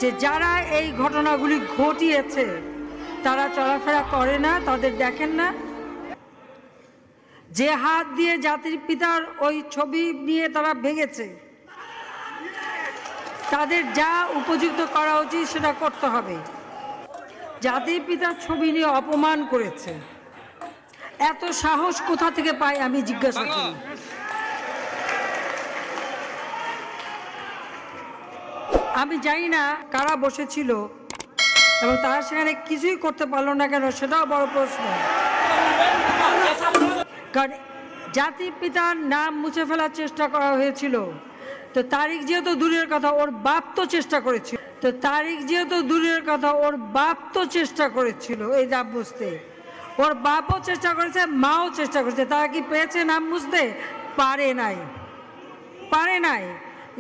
যে যারা এই ঘটনাগুলি ঘটিয়েছে তারা চলাফেরা করে না, তাদের দেখেন না। যে হাত দিয়ে জাতির পিতার ওই ছবি নিয়ে তারা ভেঙেছে, তাদের যা উপযুক্ত করা উচিত সেটা করতে হবে। জাতির পিতার ছবি নিয়ে অপমান করেছে, এত সাহস কোথা থেকে পায় আমি জিজ্ঞাসা করি। আমি জানি না কারা বসেছিল এবং তারা সেখানে কিছুই করতে পারলো না কেন, সেটাও বড় প্রশ্ন। কারণ জাতির পিতার নাম মুছে ফেলার চেষ্টা করা হয়েছিল, তো তারিক যেহেতু দূরের কথা, ওর বাপ তো চেষ্টা করেছিল। তো তারিক যেহেতু দূরের কথা, ওর বাপ তো চেষ্টা করেছিল এই নাম মুছতে। ওর বাপও চেষ্টা করেছে, মাও চেষ্টা করেছে। তারা কি পেয়েছে নাম মুছতে? পারে নাই, পারে নাই।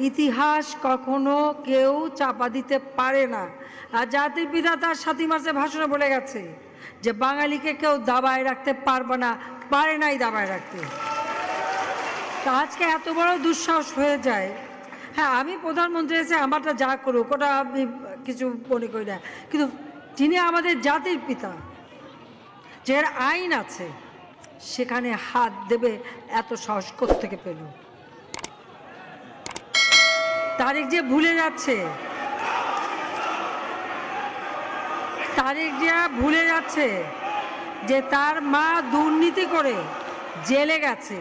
ইতিহাস কখনো কেউ চাপা দিতে পারে না। আর জাতির পিতা তার ৭ই মার্চে ভাষণে বলে গেছে যে বাঙালিকে কেউ দাবায় রাখতে পারবে না, পারে নাই দাবায় রাখতে। তা আজকে এত বড় দুঃসাহস হয়ে যায়। হ্যাঁ, আমি প্রধানমন্ত্রী এসে আমারটা যা করুক ওটা আমি কিছু মনে করি না, কিন্তু যিনি আমাদের জাতির পিতা, যে আইন আছে, সেখানে হাত দেবে এত সাহস কোত্থেকে পেল? তারিক যে ভুলে যাচ্ছে, তারিক যে ভুলে যাচ্ছে যে তার মা দুর্নীতি করে জেলে গেছে।